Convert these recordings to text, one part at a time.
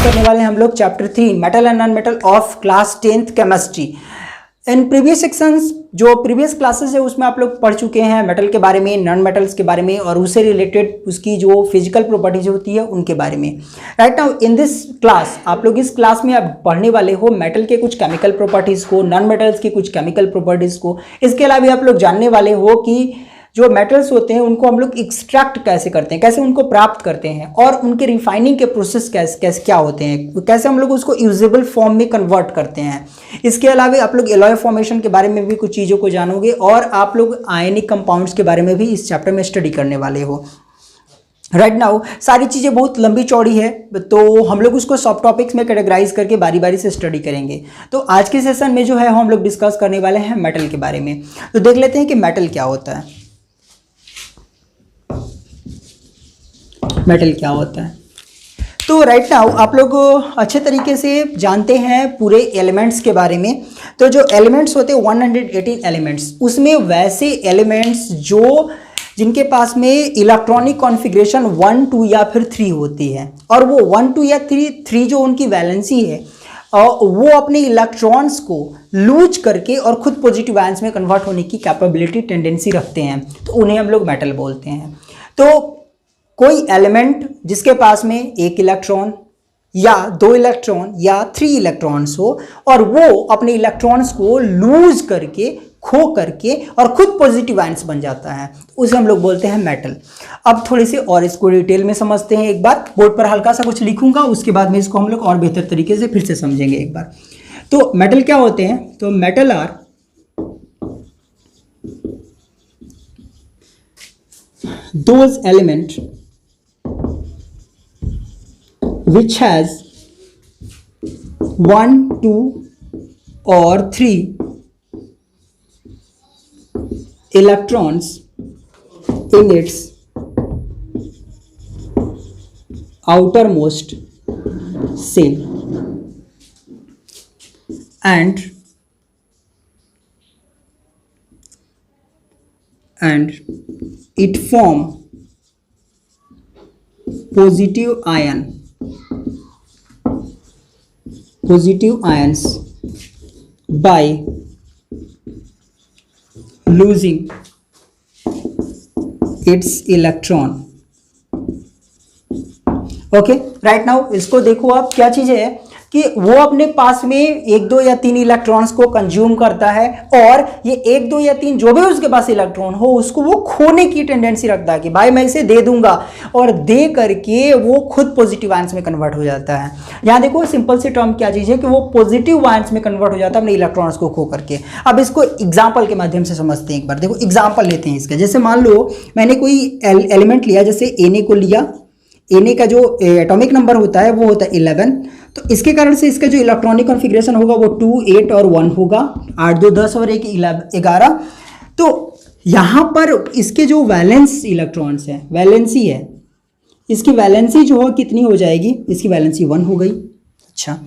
करने वाले हैं हम लोग chapter 3 metal and non metal of class 10th chemistry. In previous sections जो प्रीवियस क्लासेस है उसमें आप लोग पढ़ चुके हैं मेटल के बारे में, नॉन मेटल्स के बारे में और उससे रिलेटेड उसकी जो फिजिकल प्रॉपर्टीज होती है उनके बारे में। Right now in this class आप लोग इस क्लास में आप पढ़ने वाले हो मेटल के कुछ केमिकल प्रॉपर्टीज को, नॉन मेटल्स की कुछ केमिकल प्रॉपर्टीज को। इसके अलावा आप लोग जानने वाले हो कि जो मेटल्स होते हैं उनको हम लोग एक्सट्रैक्ट कैसे करते हैं, कैसे उनको प्राप्त करते हैं और उनके रिफाइनिंग के प्रोसेस कैसे क्या होते हैं, कैसे हम लोग उसको यूजेबल फॉर्म में कन्वर्ट करते हैं। इसके अलावा आप लोग एलॉय फॉर्मेशन के बारे में भी कुछ चीज़ों को जानोगे और आप लोग आयनिक कंपाउंड्स के बारे में भी इस चैप्टर में स्टडी करने वाले हो। राइट नाउ सारी चीज़ें बहुत लंबी चौड़ी है तो हम लोग उसको सब टॉपिक्स में कैटेगराइज करके बारी बारी से स्टडी करेंगे। तो आज के सेशन में जो है हम लोग डिस्कस करने वाले हैं मेटल के बारे में। तो देख लेते हैं कि मेटल क्या होता है। मेटल क्या होता है तो राइट नाउ आप लोग अच्छे तरीके से जानते हैं पूरे एलिमेंट्स के बारे में। तो जो एलिमेंट्स होते हैं 118 एलिमेंट्स, उसमें वैसे एलिमेंट्स जो जिनके पास में इलेक्ट्रॉनिक कॉन्फ़िगरेशन 1 2 या फिर 3 होती है और वो 1 2 या 3 जो उनकी वैलेंसी है वो अपने इलेक्ट्रॉन्स को लूज करके और खुद पॉजिटिव आयंस में कन्वर्ट होने की कैपेबिलिटी टेंडेंसी रखते हैं, तो उन्हें हम लोग मेटल बोलते हैं। तो कोई एलिमेंट जिसके पास में एक इलेक्ट्रॉन या 2 इलेक्ट्रॉन या 3 इलेक्ट्रॉन्स हो और वो अपने इलेक्ट्रॉन्स को लूज करके खो करके और खुद पॉजिटिव आयंस बन जाता है, तो उसे हम लोग बोलते हैं मेटल। अब थोड़ी सी और इसको डिटेल में समझते हैं। एक बार बोर्ड पर हल्का सा कुछ लिखूंगा, उसके बाद में इसको हम लोग और बेहतर तरीके से फिर से समझेंगे एक बार। तो मेटल क्या होते हैं, तो metal are those element which has 1 2 or 3 electrons in its outermost shell and it form positive ions by losing its electron। Okay right now इसको देखो आप क्या चीज है कि वो अपने पास में 1 2 या 3 इलेक्ट्रॉन्स को कंज्यूम करता है और ये 1 2 या 3 जो भी उसके पास इलेक्ट्रॉन हो उसको वो खोने की टेंडेंसी रखता है कि भाई मैं इसे दे दूंगा, और दे करके वो खुद पॉजिटिव आयंस में कन्वर्ट हो जाता है। यहाँ देखो सिंपल सी टर्म क्या चीज है कि वो पॉजिटिव आयंस में कन्वर्ट हो जाता है अपने इलेक्ट्रॉन्स को खो करके। अब इसको एग्जाम्पल के माध्यम से समझते हैं एक बार। देखो एग्जाम्पल लेते हैं इसका। जैसे मान लो मैंने कोई एलिमेंट लिया, जैसे Na को लिया। Na का जो एटॉमिक नंबर होता है वो होता है 11, तो इसके कारण से इसका जो इलेक्ट्रॉनिक कॉन्फ़िगरेशन होगा वो 2 8 और 1 होगा, 8 2 10 और 1 11। तो यहाँ पर इसके जो वैलेंस इलेक्ट्रॉन्स हैं, वैलेंसी है, इसकी वैलेंसी जो है कितनी हो जाएगी, इसकी वैलेंसी 1 हो गई। अच्छा,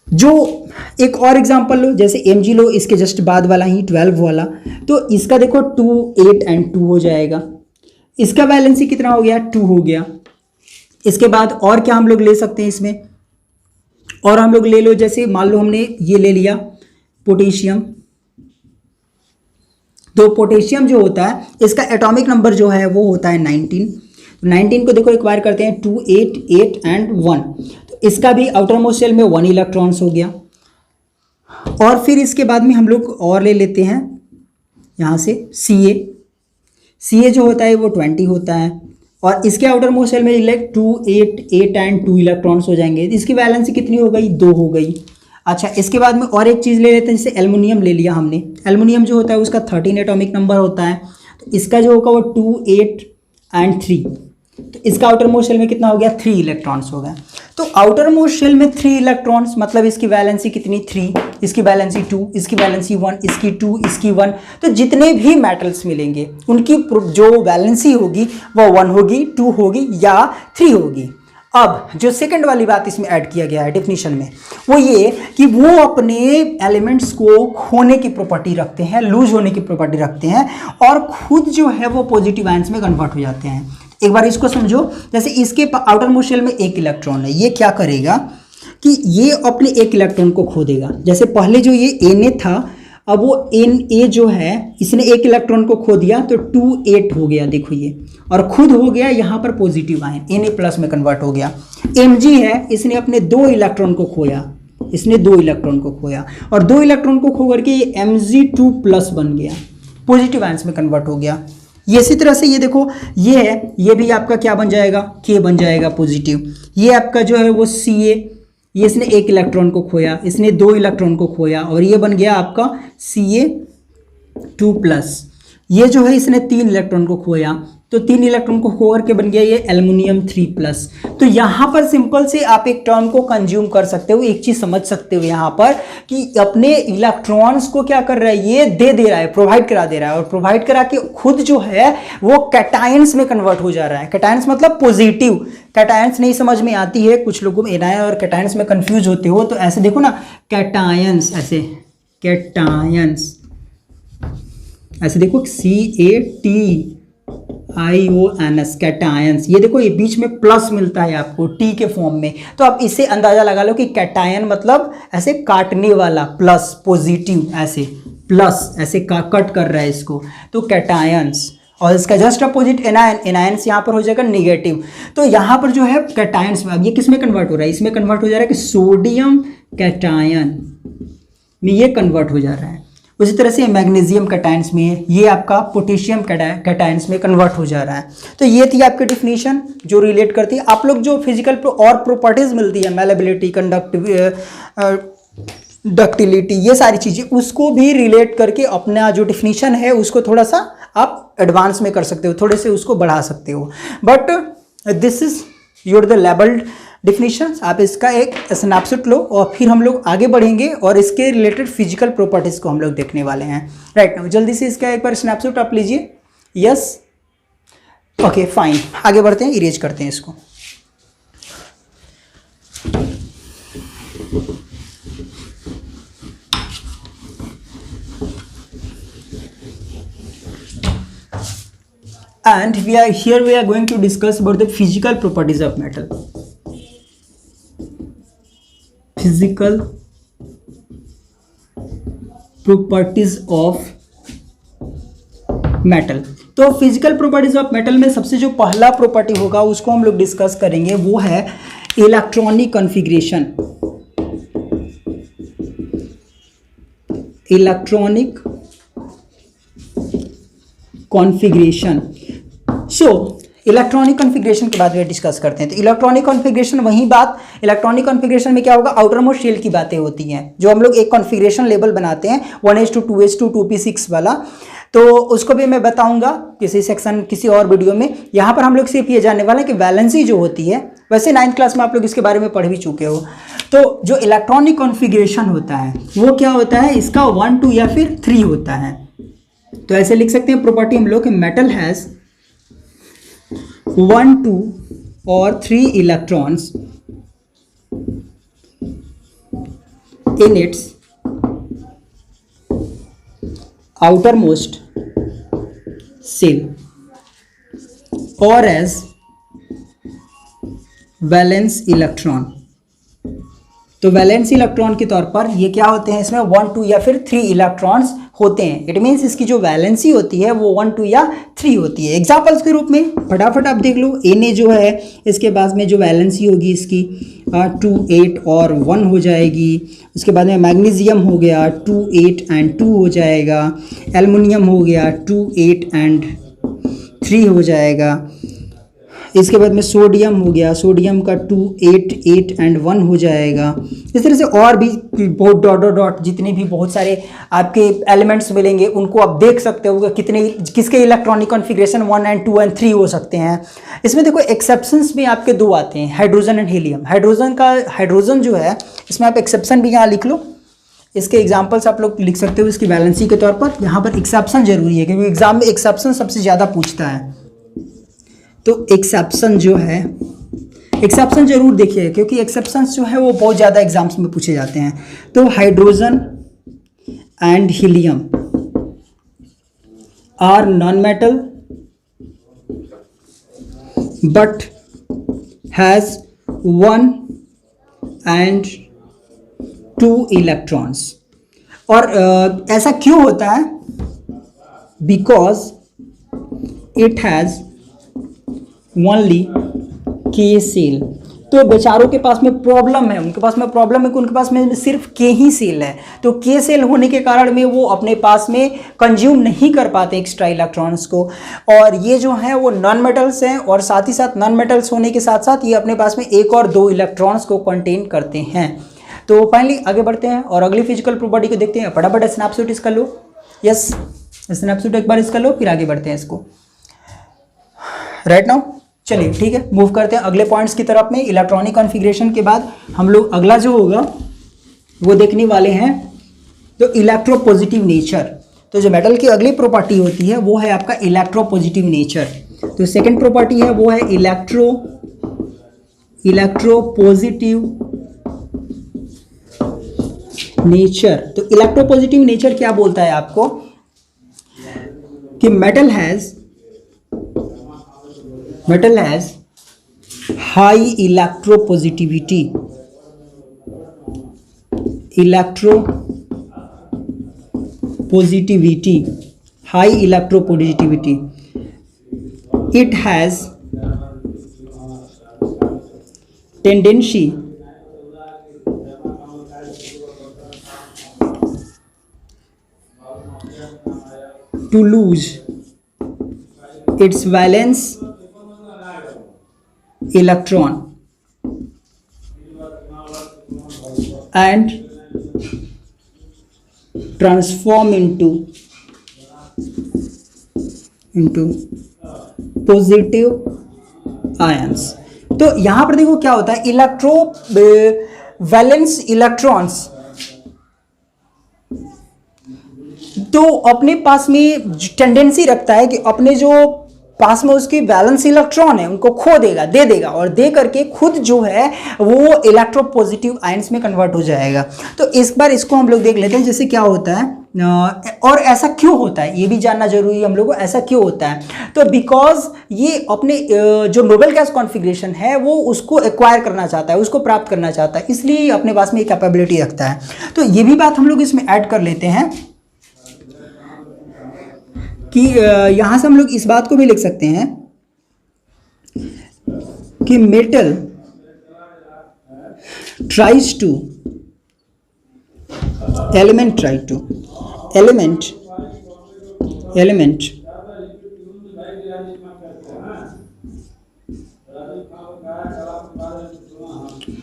जो एक और एग्जांपल लो, जैसे Mg लो, इसके जस्ट बाद वाला ही 12 वाला, तो इसका देखो 2 8 एंड 2 हो जाएगा। इसका वैलेंसी कितना हो गया, 2 हो गया। इसके बाद और क्या हम लोग ले सकते हैं इसमें, और हम लोग ले लो, जैसे मान लो हमने ये ले लिया पोटेशियम। तो पोटेशियम जो होता है इसका एटॉमिक नंबर जो है वो होता है 19। 19 को देखो एक्वायर करते हैं 2 8 8 एंड 1, तो इसका भी आउटर मोस्ट शेल में 1 इलेक्ट्रॉन्स हो गया। और फिर इसके बाद में हम लोग और ले लेते हैं यहाँ से Ca जो होता है वो 20 होता है और इसके आउटर मोस्ट शेल में 2 8 8 एंड 2 इलेक्ट्रॉन्स हो जाएंगे। इसकी वैलेंसी कितनी हो गई, 2 हो गई। अच्छा, इसके बाद में और एक चीज़ ले लेते हैं, जैसे एल्युमिनियम ले लिया हमने। एल्युमिनियम जो होता है उसका 13 एटॉमिक नंबर होता है, तो इसका जो होगा वो 2 8 एंड 3, तो इसका आउटर मोस्ट शेल में कितना हो गया, 3 इलेक्ट्रॉन्स हो गया। तो आउटर मोस्ट शेल में 3 इलेक्ट्रॉन्स मतलब इसकी वैलेंसी कितनी, 3, इसकी वैलेंसी 2, इसकी वैलेंसी 1, इसकी 2, इसकी 1। तो जितने भी मेटल्स मिलेंगे उनकी जो वैलेंसी होगी वो 1 होगी, 2 होगी या 3 होगी। अब जो सेकंड वाली बात इसमें ऐड किया गया है डेफिनेशन में, वो ये कि वो अपने एलिमेंट्स को खोने की प्रॉपर्टी रखते हैं, लूज होने की प्रॉपर्टी रखते हैं और खुद जो है वो पॉजिटिव आयंस में कन्वर्ट हो जाते हैं। एक बार इसको समझो, जैसे इसके आउटर मोस्ट शेल में एक इलेक्ट्रॉन है, ये क्या करेगा कि ये अपने एक इलेक्ट्रॉन को खो देगा। जैसे पहले जो ये Na था, अब वो Na जो है इसने एक इलेक्ट्रॉन को खो दिया तो 2 8 हो गया, देखो ये, और खुद हो गया यहाँ पर पॉजिटिव आयन, Na प्लस में कन्वर्ट हो गया। Mg है, इसने अपने 2 इलेक्ट्रॉन को खोया, इसने 2 इलेक्ट्रॉन को खोया और 2 इलेक्ट्रॉन को खो करके ये Mg2 प्लस बन गया, पॉजिटिव आयंस में कन्वर्ट हो गया। ये इसी तरह से ये देखो, ये है, ये भी आपका क्या बन जाएगा, K बन जाएगा पॉजिटिव। ये आपका जो है वो Ca, ये इसने एक इलेक्ट्रॉन को खोया, इसने 2 इलेक्ट्रॉन को खोया और ये बन गया आपका Ca2 प्लस। ये जो है इसने 3 इलेक्ट्रॉन को खोया, तो 3 इलेक्ट्रॉन को खो करके बन गया ये एल्युमिनियम 3 प्लस। तो यहाँ पर सिंपल से आप एक टर्म को कंज्यूम कर सकते हो, एक चीज समझ सकते हो यहाँ पर कि अपने इलेक्ट्रॉन्स को क्या कर रहा है, ये दे रहा है, प्रोवाइड करा दे रहा है, और प्रोवाइड करा के खुद जो है वो कैटायंस में कन्वर्ट हो जा रहा है। कैटायंस मतलब पॉजिटिव। कैटायंस नहीं समझ में आती है कुछ लोगों में, एनायन और कैटायंस में कंफ्यूज होते हो, तो ऐसे देखो ना, कैटायंस, ऐसे कैटायंस, ऐसे देखो CATIONS, कैटायंस। ये देखो, ये बीच में प्लस मिलता है आपको टी के फॉर्म में, तो आप इससे अंदाजा लगा लो कि कैटायन मतलब ऐसे काटने वाला, प्लस पॉजिटिव, ऐसे प्लस ऐसे कट कर रहा है इसको, तो कैटायंस। और इसका जस्ट अपोजिट एनायन, एनायंस यहाँ पर हो जाएगा नेगेटिव। तो यहाँ पर जो है कैटायंस में, अब ये किस में कन्वर्ट हो रहा है, इसमें कन्वर्ट हो जा रहा है कि सोडियम कैटायन में ये कन्वर्ट हो जा रहा है। उसी तरह से मैग्नीशियम कैटायंस में, ये आपका पोटेशियम कैटायंस में कन्वर्ट हो जा रहा है। तो ये थी आपकी डिफिनीशन जो रिलेट करती है। आप लोग जो फिजिकल और प्रॉपर्टीज मिलती है, मैलेबिलिटी, डक्टिलिटी, ये सारी चीज़ें, उसको भी रिलेट करके अपना जो डिफिनीशन है उसको थोड़ा सा आप एडवांस में कर सकते हो, थोड़े से उसको बढ़ा सकते हो। But this is your the labelled definition. आप इसका एक स्नैपशॉट लो और फिर हम लोग आगे बढ़ेंगे और इसके रिलेटेड फिजिकल प्रॉपर्टीज को हम लोग देखने वाले हैं। राइट नाउ जल्दी से इसका एक बार स्नैपशॉट आप लीजिए। यस, ओके फाइन, आगे बढ़ते हैं, इरेज करते हैं इसको। And we are going to discuss about the physical properties of metal. Physical properties of metal. तो फिजिकल प्रॉपर्टीज ऑफ मेटल में सबसे जो पहला प्रॉपर्टी होगा उसको हम लोग डिस्कस करेंगे, वो है electronic configuration. Electronic configuration. So electronic configuration के बाद में डिस्कस करते हैं। तो इलेक्ट्रॉनिक कॉन्फ़िगरेशन, वही बात, इलेक्ट्रॉनिक कॉन्फ़िगरेशन में क्या होगा, आउटर मोस्ट शेल की बातें होती हैं, जो हम लोग एक कॉन्फ़िगरेशन लेवल बनाते हैं 1s2 2s2 2p6 वाला, तो उसको भी मैं बताऊंगा किसी सेक्शन, किसी और वीडियो में। यहाँ पर हम लोग सिर्फ ये जानने वाले हैं कि वैलेंसी जो होती है, वैसे 9th क्लास में आप लोग इसके बारे में पढ़ भी चुके हो। तो जो इलेक्ट्रॉनिक कॉन्फ़िगरेशन होता है वो क्या होता है, इसका 1 2 या फिर 3 होता है। तो ऐसे लिख सकते हैं प्रॉपर्टी हम लोग कि मेटल हैज़ 1 2 और 3 electrons in its outermost shell or as valence electron. तो वैलेंस इलेक्ट्रॉन के तौर पर ये क्या होते हैं, इसमें 1 2 या फिर 3 इलेक्ट्रॉन्स होते हैं। इट मीन्स इसकी जो वैलेंसी होती है वो 1 2 या 3 होती है। एग्जाम्पल्स के रूप में फटाफट आप देख लो, Na जो है इसके बाद में जो वैलेंसी होगी इसकी 2 8 और 1 हो जाएगी। उसके बाद में मैग्नीशियम हो गया 2 8 एंड 2 हो जाएगा। एल्युमिनियम हो गया 2 8 एंड 3 हो जाएगा। इसके बाद में सोडियम हो गया, सोडियम का 2 8 8 एंड 1 हो जाएगा। इस तरह से और भी बहुत डॉट जितने भी बहुत सारे आपके एलिमेंट्स मिलेंगे उनको आप देख सकते हो कितने किसके इलेक्ट्रॉनिक कॉन्फ़िगरेशन 1 एंड 2 एंड 3 हो सकते हैं। इसमें देखो एक्सेप्शंस में आपके 2 आते हैं, हाइड्रोजन एंड हीलियम। हाइड्रोजन जो है इसमें आप एक्सेप्शन भी यहाँ लिख लो, इसके एग्जाम्पल्स आप लोग लिख सकते हो इसकी वैलेंसी के तौर पर। यहाँ पर एक्सेप्शन जरूरी है क्योंकि एग्जाम में एक्सेप्शन सबसे ज़्यादा पूछता है। तो एक्सेप्शन जो है, एक्सेप्शन जरूर देखिए क्योंकि एक्सेप्शंस जो है वो बहुत ज़्यादा एग्जाम्स में पूछे जाते हैं। तो hydrogen and helium are non metal but has 1 and 2 electrons। और ऐसा क्यों होता है? because it has only k cell. तो बेचारों के पास में प्रॉब्लम है, उनके पास में प्रॉब्लम है कि उनके पास में सिर्फ के ही सेल है। तो के सेल होने के कारण में वो अपने पास में कंज्यूम नहीं कर पाते एक्स्ट्रा इलेक्ट्रॉन्स को। और ये जो है वो नॉन मेटल्स हैं, और साथ ही साथ नॉन मेटल्स होने के साथ साथ ये अपने पास में 1 और 2 इलेक्ट्रॉन्स को कंटेन करते हैं। तो फाइनली आगे बढ़ते हैं और अगली फिजिकल प्रॉपर्टी को देखते हैं। फटाफट स्नैपशॉट इसका लो। यस, स्नैपशॉट एक बार इसका लो, फिर आगे बढ़ते हैं इसको। राइट नाउ चलिए ठीक है, मूव करते हैं अगले पॉइंट्स की तरफ में। इलेक्ट्रॉनिक कॉन्फ़िगरेशन के बाद हम लोग अगला जो होगा वो देखने वाले हैं तो इलेक्ट्रोपॉजिटिव नेचर। तो जो मेटल की अगली प्रॉपर्टी होती है वो है आपका इलेक्ट्रोपॉजिटिव नेचर। तो सेकंड प्रॉपर्टी है वो है इलेक्ट्रोपॉजिटिव नेचर। तो इलेक्ट्रोपॉजिटिव नेचर क्या बोलता है आपको कि metal has high electropositivity, high electropositivity. It has tendency to lose its valence electron and transform into positive ions। तो यहां पर देखो क्या होता है, वैलेंस इलेक्ट्रॉन्स तो अपने पास में टेंडेंसी रखता है कि अपने जो पास में उसकी वैलेंस इलेक्ट्रॉन है उनको खो देगा, दे देगा, और दे करके खुद जो है वो इलेक्ट्रोपॉजिटिव आयंस में कन्वर्ट हो जाएगा। तो इस बार इसको हम लोग देख लेते हैं जैसे क्या होता है और ऐसा क्यों होता है, ये भी जानना जरूरी है हम लोग को, ऐसा क्यों होता है। तो बिकॉज ये अपने जो नोबेल गैस कॉन्फ़िगरेशन है वो उसको एक्वायर करना चाहता है, उसको प्राप्त करना चाहता है, इसलिए अपने पास में कैपेबिलिटी रखता है। तो ये भी बात हम लोग इसमें ऐड कर लेते हैं कि यहां से हम लोग इस बात को भी लिख सकते हैं कि metal tries to element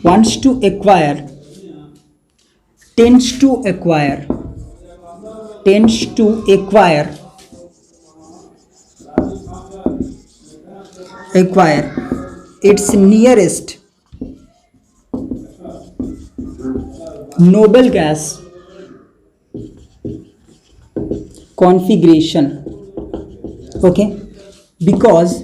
wants to acquire, tends to acquire its nearest noble gas configuration, okay, because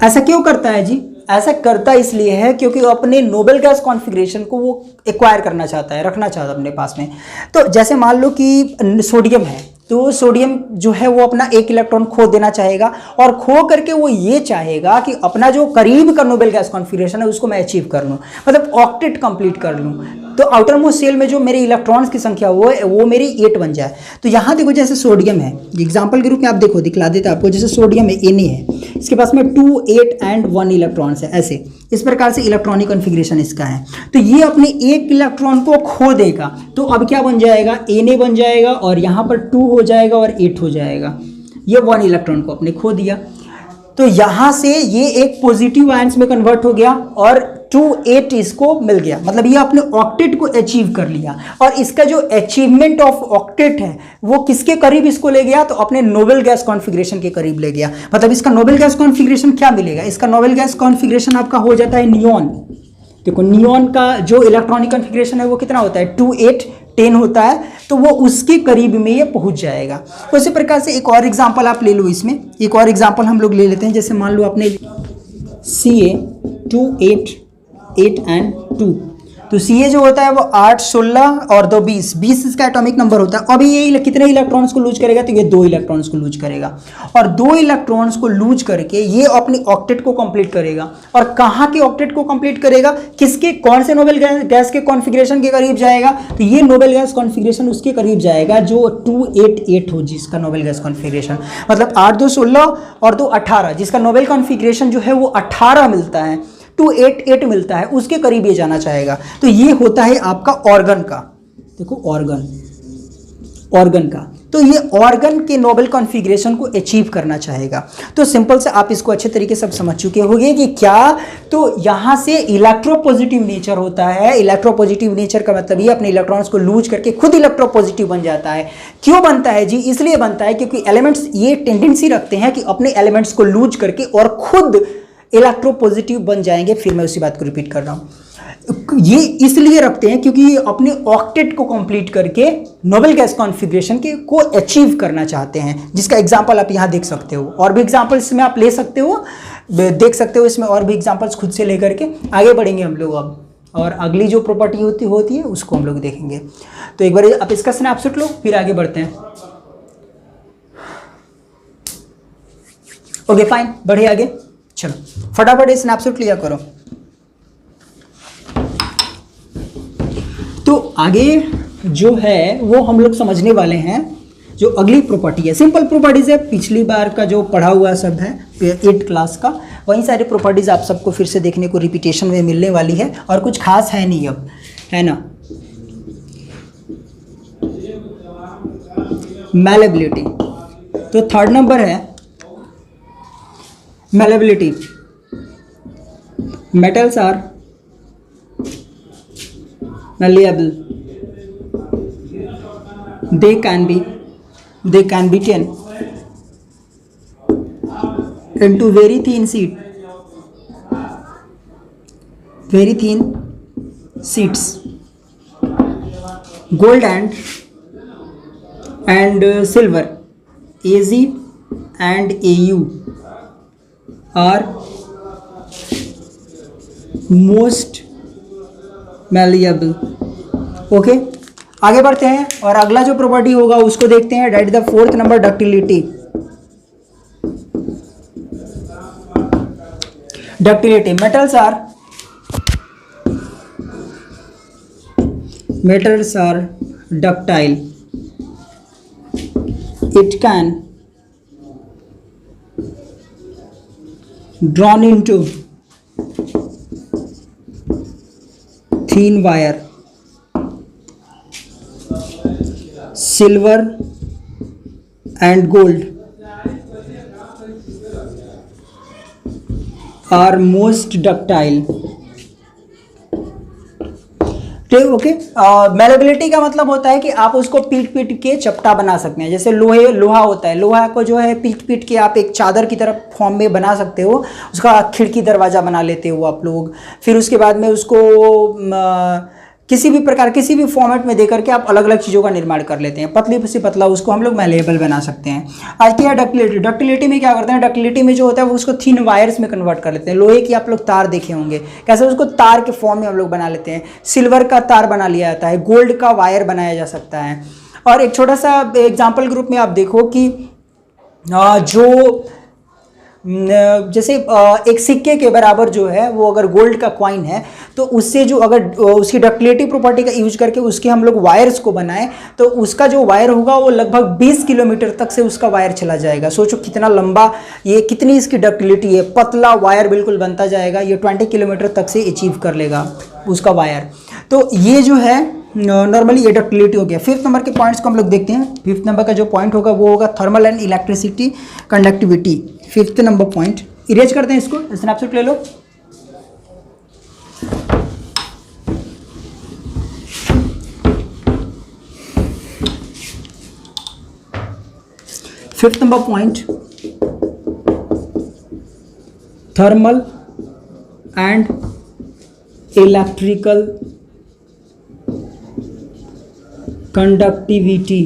ऐसा क्यों करता है जी, ऐसा करता इसलिए है क्योंकि अपने नोबेल गैस कॉन्फ़िगरेशन को वो एक्वायर करना चाहता है, रखना चाहता है अपने पास में। तो जैसे मान लो कि सोडियम है, तो सोडियम जो है वो अपना 1 इलेक्ट्रॉन खो देना चाहेगा, और खो करके वो ये चाहेगा कि अपना जो करीब का नोबेल गैस कॉन्फ़िगरेशन है उसको मैं अचीव कर लूँ, मतलब ऑक्टेट कंप्लीट कर लूँ। तो आउटर मोस्ट शेल में जो मेरे इलेक्ट्रॉन्स की संख्या वो मेरी 8 बन जाए। तो यहाँ देखो जैसे सोडियम है, एग्जाम्पल के रूप में आप देखो, दिखला देते हैं आपको, जैसे सोडियम है Na है, इसके पास में 2, 8 एंड 1 इलेक्ट्रॉन्स है, ऐसे इस प्रकार से इलेक्ट्रॉनिक कॉन्फ़िगरेशन इसका है। तो ये अपने 1 इलेक्ट्रॉन को खो देगा, तो अब क्या बन जाएगा, Na बन जाएगा, और यहाँ पर 2 हो जाएगा और 8 हो जाएगा। ये 1 इलेक्ट्रॉन को अपने खो दिया, तो यहाँ से ये एक पॉजिटिव आयंस में कन्वर्ट हो गया और 2, 8 इसको मिल गया, मतलब ये अपने ऑक्टेट को अचीव कर लिया। और इसका जो अचीवमेंट ऑफ ऑक्टेट है वो किसके करीब इसको ले गया, तो अपने नोबेल गैस कॉन्फ़िगरेशन के करीब ले गया। मतलब इसका नोबेल गैस कॉन्फ़िगरेशन क्या मिलेगा, इसका नोबेल गैस कॉन्फ़िगरेशन आपका हो जाता है नियॉन। देखो नियॉन का जो इलेक्ट्रॉनिक कॉन्फ़िगरेशन है वो कितना होता है, 2, 8, 10 होता है, तो वो उसके करीब में ये पहुंच जाएगा। उसी प्रकार से एक और एग्जांपल आप ले लो, इसमें एक और एग्जांपल हम लोग ले लेते हैं। जैसे मान लो आपने Ca 2, 8 एंड 2, तो Ca जो होता है वो 8 16 और 2 20, 20 इसका एटॉमिक नंबर होता है। अभी ये कितने इलेक्ट्रॉन्स को लूज करेगा, तो ये 2 इलेक्ट्रॉन्स को लूज करेगा, और 2 इलेक्ट्रॉन्स को लूज करके ये अपनी ऑक्टेट को कंप्लीट करेगा। और कहाँ के ऑक्टेट को कंप्लीट करेगा, किसके, कौन से नोबेल गैस के कॉन्फ़िगरेशन के करीब जाएगा, तो ये नोबेल गैस कॉन्फ़िगरेशन उसके करीब जाएगा जो 288 हो, जिसका नोबेल गैस कॉन्फ़िगरेशन, मतलब 8 2 16 और 2 18, जिसका नोबेल कॉन्फ़िगरेशन जो है वो 18 मिलता है, 288 मिलता है, उसके करीब ये जाना चाहेगा। तो ये होता है आपका ऑर्गन का, देखो ऑर्गन का, तो ये ऑर्गन के नोबेल कॉन्फ़िगरेशन को अचीव करना चाहेगा। तो सिंपल से आप इसको अच्छे तरीके से समझ चुके होंगे कि क्या, तो यहाँ से इलेक्ट्रोपॉजिटिव नेचर होता है। इलेक्ट्रोपॉजिटिव नेचर का मतलब ये अपने इलेक्ट्रॉन्स को लूज करके खुद इलेक्ट्रोपॉजिटिव बन जाता है। क्यों बनता है जी, इसलिए बनता है क्योंकि एलिमेंट्स ये टेंडेंसी रखते हैं कि अपने एलिमेंट्स को लूज करके और खुद इलेक्ट्रोपॉजिटिव बन जाएंगे। फिर मैं उसी बात को रिपीट कर रहा हूँ, ये इसलिए रखते हैं क्योंकि ये अपने ऑक्टेट को कंप्लीट करके नोबेल गैस कॉन्फ़िगरेशन के को अचीव करना चाहते हैं, जिसका एग्जांपल आप यहाँ देख सकते हो। और भी एग्जांपल्स में आप ले सकते हो, देख सकते हो इसमें और भी एग्जांपल्स खुद से लेकर के आगे बढ़ेंगे हम लोग अब, और अगली जो प्रॉपर्टी होती है उसको हम लोग देखेंगे। तो एक बार आप इसका स्नैपशॉट लो, फिर आगे बढ़ते हैं। ओके फाइन, बढ़िए आगे, चलो फटाफट ये स्नैपशॉट लिया करो। तो आगे जो है वो हम लोग समझने वाले हैं जो अगली प्रॉपर्टी है। सिंपल प्रॉपर्टीज है, पिछली बार का जो पढ़ा हुआ सब है 8th क्लास का, वही सारी प्रॉपर्टीज आप सबको फिर से देखने को रिपीटेशन में मिलने वाली है, और कुछ खास है नहीं अब, है ना। मैलेबिलिटी, तो 3rd नंबर है malleability. Metals are malleable, they can be taken into very thin sheets. Gold and silver, Ag and Au are most malleable। Okay आगे बढ़ते हैं, और अगला जो प्रॉपर्टी होगा उसको देखते हैं। That is the 4th number, ductility. metals are ductile. It can drawn into thin wire. Silver and gold are most ductile. Okay, malleability का मतलब होता है कि आप उसको पीट पीट के चपटा बना सकते हैं। जैसे लोहा होता है, लोहा को जो है पीट पीट के आप एक चादर की तरह फॉर्म में बना सकते हो, उसका खिड़की दरवाज़ा बना लेते हो आप लोग। फिर उसके बाद में उसको किसी भी प्रकार, किसी भी फॉर्मेट में देकर के आप अलग अलग चीज़ों का निर्माण कर लेते हैं। पतली से पतला उसको हम लोग मैलेबल बना सकते हैं। आज क्या है डक्टिलिटी। डक्टिलिटी में क्या करते हैं, डक्टिलिटी में जो होता है वो उसको थिन वायर्स में कन्वर्ट कर लेते हैं। लोहे की आप लोग तार देखे होंगे, कैसे उसको तार के फॉर्म में हम लोग बना लेते हैं। सिल्वर का तार बना लिया जाता है, गोल्ड का वायर बनाया जा सकता है। और एक छोटा सा एग्जाम्पल के रूप में आप देखो कि जो जैसे एक सिक्के के बराबर जो है वो अगर गोल्ड का कॉइन है, तो उससे जो अगर उसकी डक्टिलिटी प्रॉपर्टी का यूज करके उसके हम लोग वायर्स को बनाएं, तो उसका जो वायर होगा वो लगभग 20 किलोमीटर तक से उसका वायर चला जाएगा। सोचो कितना लंबा, ये कितनी इसकी डक्टिलिटी है, पतला वायर बिल्कुल बनता जाएगा। ये 20 किलोमीटर तक से अचीव कर लेगा उसका वायर। तो ये जो है नॉर्मली ये डक्टिलिटी हो गया। 5th नंबर के पॉइंट्स को हम लोग देखते हैं। 5th नंबर का जो पॉइंट होगा वो होगा thermal and electricity conductivity. 5th number point erase करते हैं, इसको स्नैपशॉट ले लो। Fifth number point, thermal and electrical conductivity.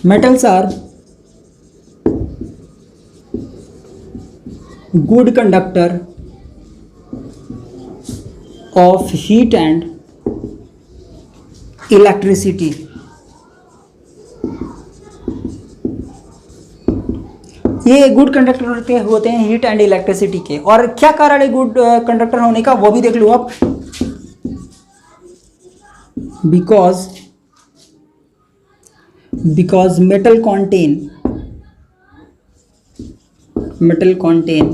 Metals are good conductor of heat and electricity. ये गुड कंडक्टर होते हैं हीट एंड इलेक्ट्रिसिटी के। और क्या कारण है गुड कंडक्टर होने का, वो भी देख लो आप। Because metal contain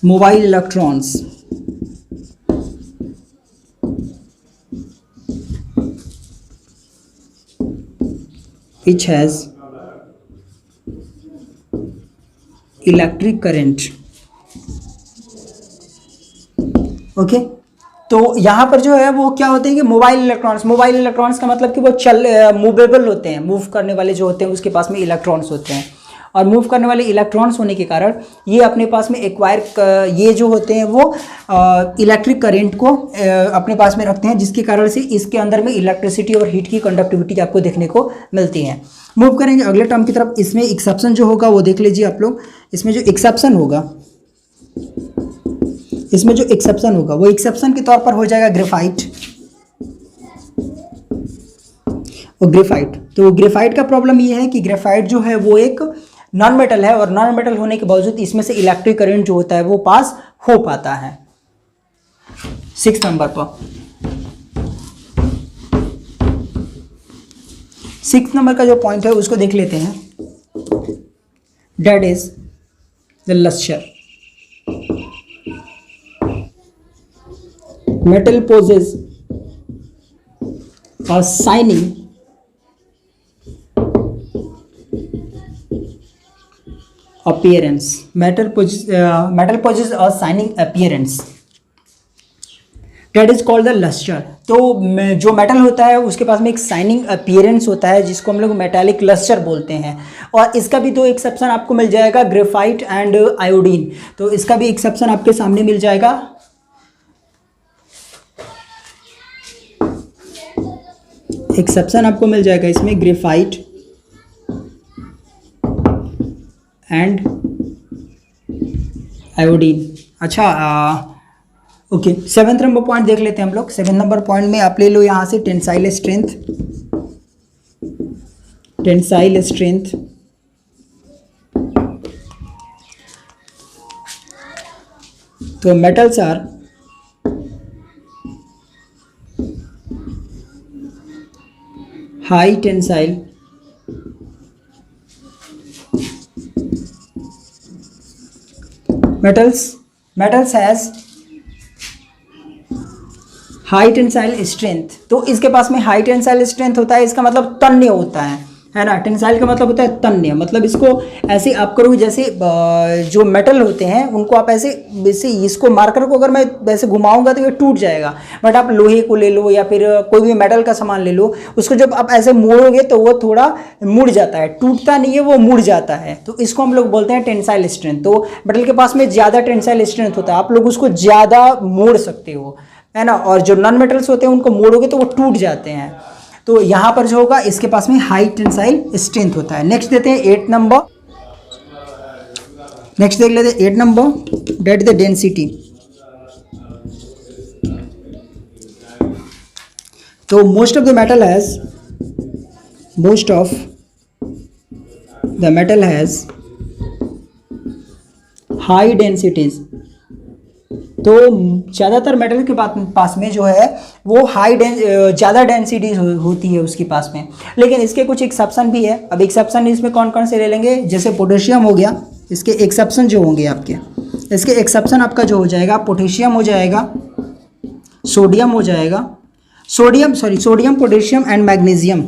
mobile electrons which has electric current. Okay, तो यहाँ पर जो है वो क्या होते हैं कि मोबाइल इलेक्ट्रॉन्स का मतलब कि वो मूवेबल होते हैं, मूव करने वाले जो होते हैं उसके पास में इलेक्ट्रॉन्स होते हैं। और मूव करने वाले इलेक्ट्रॉन्स होने के कारण ये अपने पास में ये जो होते हैं वो इलेक्ट्रिक करंट को अपने पास में रखते हैं, जिसके कारण से इसके अंदर में इलेक्ट्रिसिटी और हीट की कंडक्टिविटी आपको देखने को मिलती है। मूव करेंगे अगले टर्म की तरफ। इसमें एक्सेप्शन जो होगा वो देख लीजिए आप लोग। इसमें जो एक्सेप्शन होगा वो एक्सेप्शन के तौर पर हो जाएगा ग्रेफाइट। और ग्रेफाइट, तो ग्रेफाइट का प्रॉब्लम ये है कि ग्रेफाइट जो है वो एक नॉन मेटल है, और नॉन मेटल होने के बावजूद इसमें से इलेक्ट्रिक करंट जो होता है वो पास हो पाता है। 6 नंबर पर 6 नंबर का जो पॉइंट है उसको देख लेते हैं। That is the lustre. Metal poses a shining appearance. Metal poses a shining appearance. That is called the luster. तो जो मेटल होता है उसके पास में एक शाइनिंग अपीयरेंस होता है जिसको हम लोग मेटालिक लस्टर बोलते हैं। और इसका भी 2 एक्सेप्शन आपको मिल जाएगा, ग्रेफाइट एंड आयोडीन। तो इसका भी एक्सेप्शन आपके सामने मिल जाएगा। एक्सेप्शन आपको मिल जाएगा इसमें ग्रेफाइट एंड आयोडीन। अच्छा, ओके, 7th नंबर पॉइंट देख लेते हैं हम लोग। 7 नंबर पॉइंट में आप ले लो यहाँ से टेंसाइल स्ट्रेंथ। तो metals are high tensile metals has high tensile strength. तो इसके पास में हाई टेंसाइल स्ट्रेंथ होता है, इसका मतलब तन्य होता है ना। टेंसाइल का मतलब होता है तन्य, मतलब इसको ऐसे आप करोगे जैसे जो मेटल होते हैं उनको आप ऐसे इसको मार्कर को अगर मैं वैसे घुमाऊंगा तो ये टूट जाएगा। बट आप लोहे को ले लो या फिर कोई भी मेटल का सामान ले लो, उसको जब आप ऐसे मोड़ोगे तो वो थोड़ा मुड़ जाता है, टूटता नहीं है, वो मुड़ जाता है। तो इसको हम लोग बोलते हैं टेंसाइल स्ट्रेंथ। तो मेटल के पास में ज़्यादा टेंसाइल स्ट्रेंथ होता है, आप लोग उसको ज़्यादा मोड़ सकते हो, है ना। और जो नॉन मेटल्स होते हैं उनको मोड़ोगे तो वो टूट जाते हैं। तो यहाँ पर जो होगा इसके पास में हाई टेंसाइल स्ट्रेंथ होता है। नेक्स्ट देते हैं 8 नंबर। नेक्स्ट देख लेते हैं 8 नंबर, डेट द डेंसिटी। तो most of the metal has high densities. तो ज़्यादातर मेटल के पास में जो है वो ज़्यादा डेंसिटी होती है उसके पास में। लेकिन इसके कुछ एक्सेप्शन भी है। अब एक्सेप्शन इसमें कौन कौन से ले लेंगे, जैसे पोटेशियम हो गया, इसके एक्सेप्शन जो होंगे आपके, इसके एक्सेप्शन आपका जो हो जाएगा, पोटेशियम हो जाएगा, सोडियम हो जाएगा, सोडियम पोटेशियम एंड मैग्नीशियम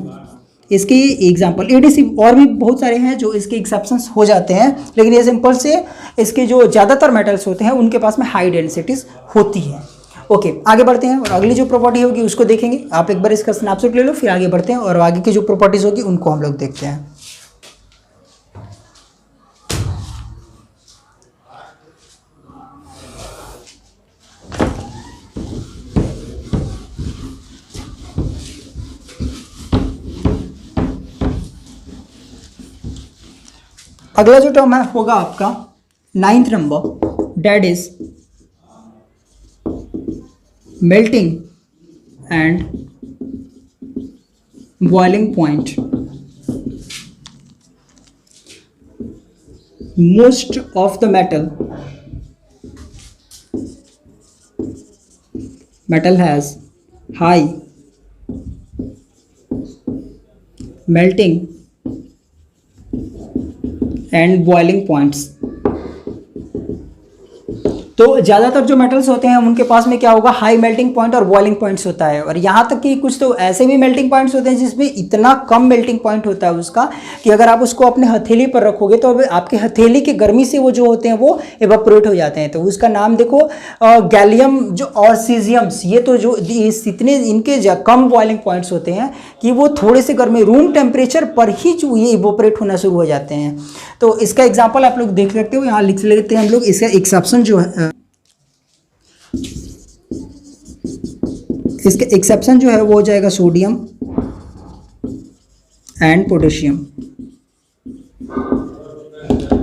इसके एग्जाम्पल। एडीसी और भी बहुत सारे हैं जो इसके एक्सेप्शंस हो जाते हैं, लेकिन ये सिंपल से इसके जो ज़्यादातर मेटल्स होते हैं उनके पास में हाई डेंसिटीज होती है। ओके, आगे बढ़ते हैं और अगली जो प्रॉपर्टी होगी उसको देखेंगे। आप एक बार इसका स्नैपशॉट ले लो, फिर आगे बढ़ते हैं और आगे की जो प्रॉपर्टीज होगी उनको हम लोग देखते हैं। अगला जो टर्म है होगा आपका 9th number, that is melting and boiling point. Most of the metal has high melting and boiling points. तो ज़्यादातर जो मेटल्स होते हैं उनके पास में क्या होगा, हाई मेल्टिंग पॉइंट और बॉइलिंग पॉइंट्स होता है। और यहाँ तक कि कुछ तो ऐसे भी मेल्टिंग पॉइंट्स होते हैं जिसमें इतना कम मेल्टिंग पॉइंट होता है उसका कि अगर आप उसको अपने हथेली पर रखोगे तो आपके हथेली की गर्मी से वो जो होते हैं वो एवापोरेट हो जाते हैं। तो उसका नाम देखो गैलियम जो और सीजियम्स, ये तो जो इतने इनके कम बॉइलिंग पॉइंट्स होते हैं कि वो थोड़े से गर्मी रूम टेम्परेचर पर ही जो ये इवोपरेट होना शुरू हो जाते हैं। तो इसका एग्जाम्पल आप लोग देख सकते हो, यहाँ लिख लेते हैं हम लोग। इसका एक्सेप्शन जो है, इसका एक्सेप्शन जो है वो हो जाएगा सोडियम एंड पोटेशियम।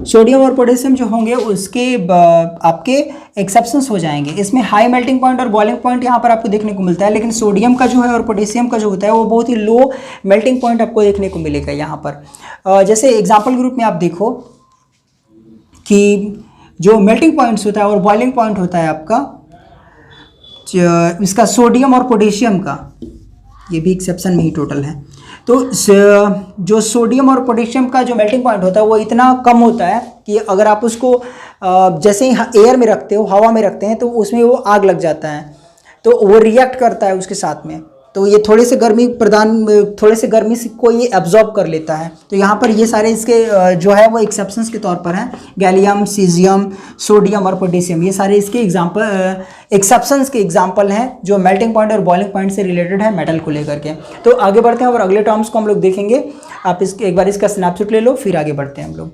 सोडियम और पोटेशियम जो होंगे उसके आपके एक्सेप्शंस हो जाएंगे। इसमें हाई मेल्टिंग पॉइंट और बॉइलिंग पॉइंट यहाँ पर आपको देखने को मिलता है, लेकिन सोडियम का जो है और पोटेशियम का जो होता है वो बहुत ही लो मेल्टिंग पॉइंट आपको देखने को मिलेगा यहाँ पर। जैसे एग्जाम्पल ग्रुप में आप देखो कि जो मेल्टिंग पॉइंट्स होता है और बॉइलिंग पॉइंट होता है आपका इसका सोडियम और पोटेशियम का, ये भी एक्सेप्शन में ही टोटल है। तो जो सोडियम और पोटेशियम का जो मेल्टिंग पॉइंट होता है वो इतना कम होता है कि अगर आप उसको जैसे ही एयर में रखते हो, हवा में रखते हैं, तो उसमें वो आग लग जाता है, तो वो रिएक्ट करता है उसके साथ में। तो ये थोड़े से गर्मी से को ये एब्जॉर्ब कर लेता है। तो यहाँ पर ये सारे इसके जो है वो एक्सेप्शंस के तौर पर हैं। गैलियम, सीजियम, सोडियम और पोटेशियम, ये सारे इसके एक्सेप्शंस के एग्जाम्पल हैं जो मेल्टिंग पॉइंट और बॉइलिंग पॉइंट से रिलेटेड है मेटल को लेकर के। तो आगे बढ़ते हैं और अगले टर्म्स को हम लोग देखेंगे। आप इसके एक बार इसका स्नैपशॉट ले लो, फिर आगे बढ़ते हैं हम लोग।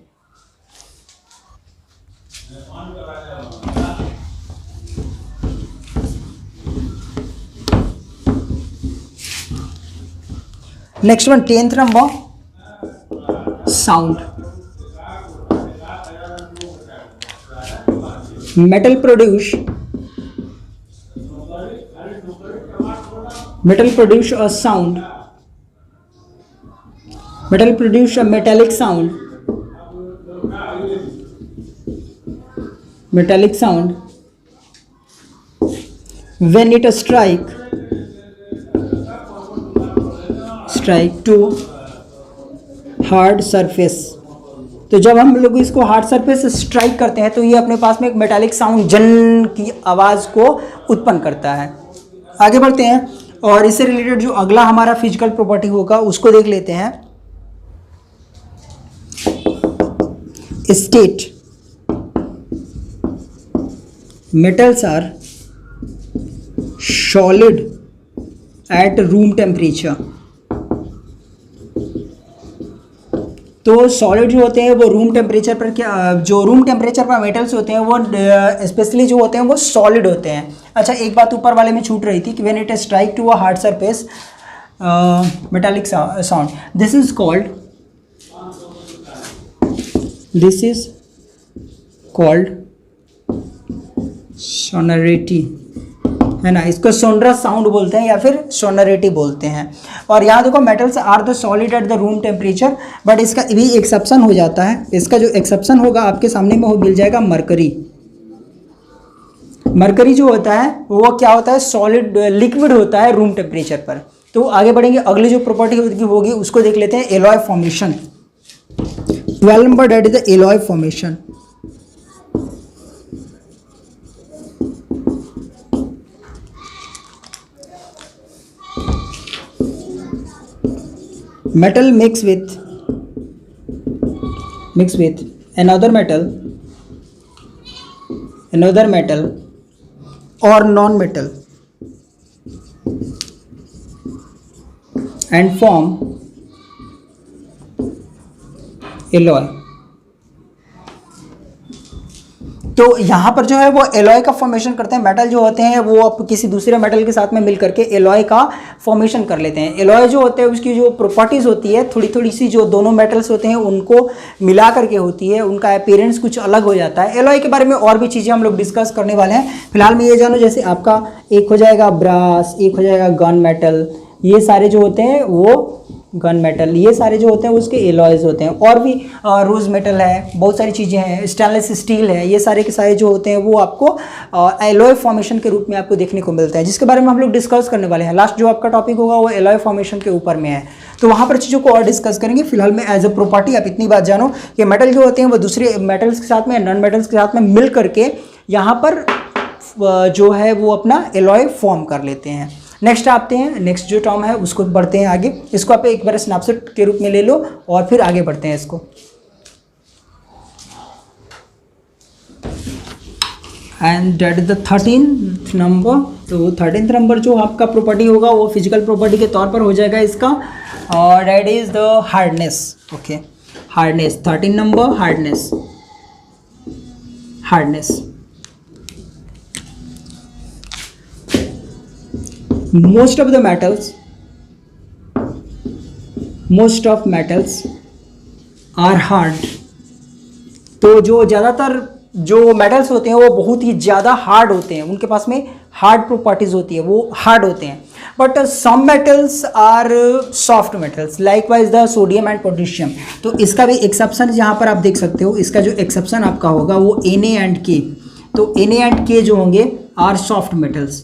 Next one, 10th number, sound. Metal produce a sound. Metal produce a metallic sound. Metallic sound when it strike to hard surface. तो जब हम लोग इसको हार्ड सरफेस से स्ट्राइक करते हैं तो ये अपने पास में एक मेटालिक साउंड जन की आवाज़ को उत्पन्न करता है। आगे बढ़ते हैं और इससे रिलेटेड जो अगला हमारा फिजिकल प्रॉपर्टी होगा उसको देख लेते हैं। State metals are solid at room temperature. तो सॉलिड जो होते हैं वो रूम टेम्परेचर पर जो रूम टेम्परेचर पर मेटल्स होते हैं वो स्पेशली जो होते हैं वो सॉलिड होते हैं। अच्छा, एक बात ऊपर वाले में छूट रही थी कि when it strike to a hard surface metallic sound, this is called sonority, है ना। इसको सोनरस साउंड बोलते हैं या फिर सोनोरिटी बोलते हैं। और यहाँ देखो metals are the solid at the room temperature, but इसका भी एक्सेप्शन हो जाता है। इसका जो एक्सेप्शन होगा आपके सामने में वो मिल जाएगा मरकरी। मरकरी जो होता है वो क्या होता है, सॉलिड लिक्विड होता है रूम टेम्परेचर पर। तो आगे बढ़ेंगे, अगली जो प्रॉपर्टी होगी उसको देख लेते हैं, alloy formation. 12 number that is the alloy formation. Metal mix with another metal or non-metal and form alloy। तो यहाँ पर जो है वो एलॉय का फॉर्मेशन करते हैं। मेटल जो होते हैं वो आप किसी दूसरे मेटल के साथ में मिल करके एलॉय का फॉर्मेशन कर लेते हैं। एलॉय जो होते हैं उसकी जो प्रॉपर्टीज होती है थोड़ी थोड़ी सी जो दोनों मेटल्स होते हैं उनको मिला करके होती है, उनका अपीयरेंस कुछ अलग हो जाता है। एलॉय के बारे में और भी चीज़ें हम लोग डिस्कस करने वाले हैं। फिलहाल में ये जानो, जैसे आपका एक हो जाएगा ब्रास, एक हो जाएगा गन मेटल, ये सारे जो होते हैं वो गन मेटल, ये सारे जो होते हैं उसके एलॉयज होते हैं। और भी रोज मेटल है, बहुत सारी चीज़ें हैं, स्टेनलेस स्टील है, ये सारे के सारे जो होते हैं वो आपको एलॉय फॉर्मेशन के रूप में आपको देखने को मिलता है, जिसके बारे में हम लोग डिस्कस करने वाले हैं। लास्ट जो आपका टॉपिक होगा वो एलॉय फॉर्मेशन के ऊपर में है, तो वहाँ पर चीज़ों को और डिस्कस करेंगे। फिलहाल में एज अ प्रॉपर्टी आप इतनी बात जानो कि मेटल जो होते हैं वो दूसरे मेटल्स के साथ में, नॉन मेटल्स के साथ में मिल करके यहाँ पर जो है वो अपना एलॉय फॉर्म कर लेते हैं। नेक्स्ट आते हैं, नेक्स्ट जो टर्म है उसको बढ़ते हैं आगे। इसको आप एक बार स्नैपशॉट के रूप में ले लो और फिर आगे बढ़ते हैं इसको। And that is the 13th number. तो 13th नंबर जो आपका प्रॉपर्टी होगा वो फिजिकल प्रॉपर्टी के तौर पर हो जाएगा इसका, और that is the hardness. Okay, hardness 13 number, hardness. Hardness most of metals are hard। तो जो ज़्यादातर जो मेटल्स होते हैं वो बहुत ही ज़्यादा हार्ड होते हैं, उनके पास में हार्ड प्रॉपर्टीज होती है, वो हार्ड होते हैं। But some metals are soft metals, likewise the sodium and potassium. तो इसका भी एक्सेप्शन यहाँ पर आप देख सकते हो, इसका जो एक्सेप्शन आपका होगा वो Na एंड K। तो Na एंड K जो होंगे are soft metals,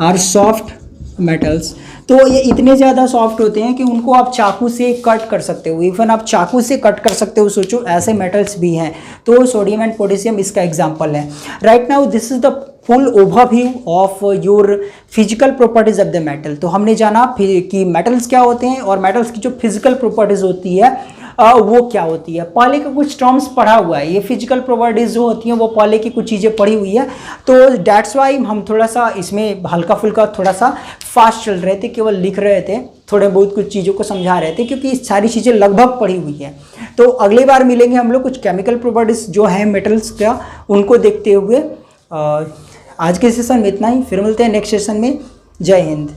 are soft metals. तो ये इतने ज़्यादा सॉफ्ट होते हैं कि उनको आप चाकू से कट कर सकते हो, इवन आप चाकू से कट कर सकते हो। सोचो ऐसे मेटल्स भी हैं। तो सोडियम एंड पोटेशियम इसका एग्जांपल है। Right now this is the full overview of your physical properties of the metal. तो हमने जाना कि मेटल्स क्या होते हैं और मेटल्स की जो फिजिकल प्रॉपर्टीज होती है वो क्या होती है। पहले का कुछ टर्म्स पढ़ा हुआ है, ये फिजिकल प्रॉपर्टीज जो होती हैं वो पहले की कुछ चीज़ें पढ़ी हुई है। तो दैट्स वाई हम थोड़ा सा इसमें हल्का फुल्का थोड़ा सा फास्ट चल रहे थे, केवल लिख रहे थे, थोड़े बहुत कुछ चीज़ों को समझा रहे थे, क्योंकि सारी चीज़ें लगभग पढ़ी हुई है। तो अगली बार मिलेंगे हम लोग कुछ केमिकल प्रॉपर्टीज जो है मेटल्स का, उनको देखते हुए। आज के सेशन में इतना ही, फिर मिलते हैं नेक्स्ट सेशन में। जय हिंद।